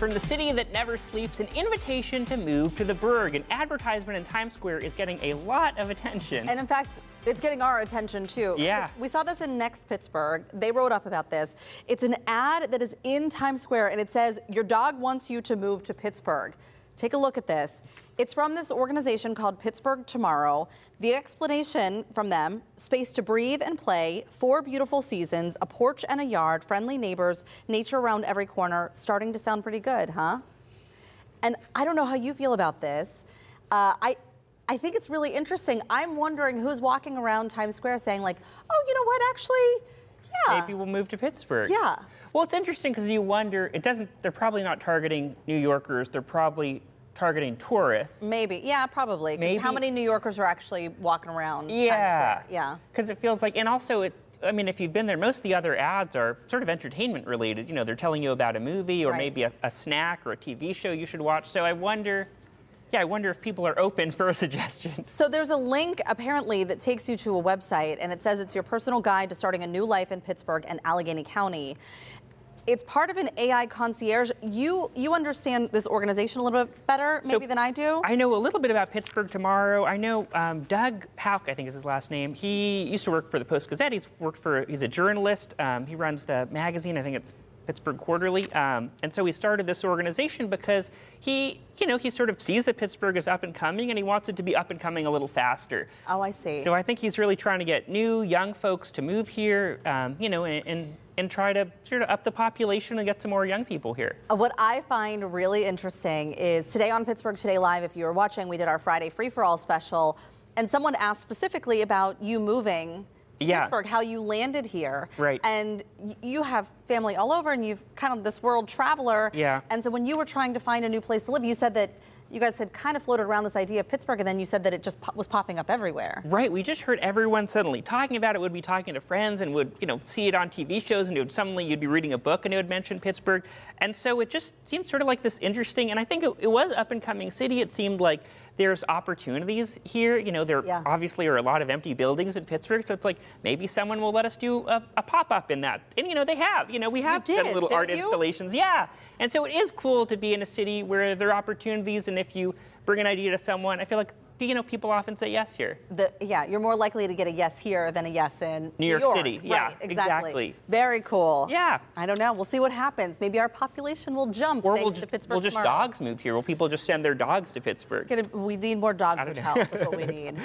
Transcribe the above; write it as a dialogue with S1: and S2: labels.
S1: From the city that never sleeps, an invitation to move to the Burgh. An advertisement in Times Square is getting a lot of attention.
S2: And in fact, it's getting our attention too.
S1: Yeah.
S2: We saw this in Next Pittsburgh. They wrote up about this. It's an ad that is in Times Square and it says, "Your dog wants you to move to Pittsburgh." Take a look at this. It's from this organization called Pittsburgh Tomorrow. The explanation from them: space to breathe and play, 4 beautiful seasons, a porch and a yard, friendly neighbors, nature around every corner. Starting to sound pretty good, huh? And I don't know how you feel about this. I think it's really interesting. I'm wondering who's walking around Times Square saying like, oh, you know what, actually, yeah.
S1: Maybe we'll move to Pittsburgh.
S2: Yeah.
S1: Well, it's interesting because you wonder, they're probably not targeting New Yorkers, they're probably targeting tourists.
S2: Maybe, yeah, probably.
S1: Maybe.
S2: How many New Yorkers are actually walking around Times
S1: Yeah.
S2: Square? Yeah.
S1: Because it feels like, and also if you've been there, most of the other ads are sort of entertainment related. You know, they're telling you about a movie or
S2: Right.
S1: maybe a snack or a TV show you should watch. So I wonder if people are open for a suggestion.
S2: So there's a link apparently that takes you to a website and it says it's your personal guide to starting a new life in Pittsburgh and Allegheny County. It's part of an AI concierge. You understand this organization a little bit better maybe than I do?
S1: I know a little bit about Pittsburgh Tomorrow. I know Doug Houck, I think is his last name. He used to work for the Post-Gazette. He's a journalist. He runs the magazine. I think it's Pittsburgh Quarterly. And so he started this organization because he sort of sees that Pittsburgh is up and coming and he wants it to be up and coming a little faster.
S2: Oh, I see.
S1: So I think he's really trying to get new, young folks to move here, and try to sort of up the population and get some more young people here.
S2: What I find really interesting is today on Pittsburgh Today Live, if you were watching, we did our Friday Free-for-All special, and someone asked specifically about you moving to Pittsburgh, how you landed here.
S1: Right.
S2: And you have family all over and you've kind of this world traveler.
S1: Yeah.
S2: And so when you were trying to find a new place to live, you said that you guys had kind of floated around this idea of Pittsburgh, and then you said that it just was popping up everywhere.
S1: Right, we just heard everyone suddenly talking about it, would be talking to friends and would, see it on TV shows, and suddenly you'd be reading a book and it would mention Pittsburgh. And so it just seemed sort of like this interesting, and I think it was up and coming city. It seemed like there's opportunities here. There obviously are a lot of empty buildings in Pittsburgh, so it's like maybe someone will let us do a pop-up in that. And they have, we have done little art installations. Yeah, and so it is cool to be in a city where there are opportunities, and if you bring an idea to someone, I feel like people often say yes here.
S2: You're more likely to get a yes here than a yes in
S1: New York City. Yeah,
S2: right, exactly. Very cool.
S1: Yeah.
S2: I don't know. We'll see what happens. Maybe our population will jump thanks to Pittsburgh
S1: Will just
S2: tomorrow.
S1: dogs move here? Will people just send their dogs to Pittsburgh?
S2: We need more dog hotels. That's what we need.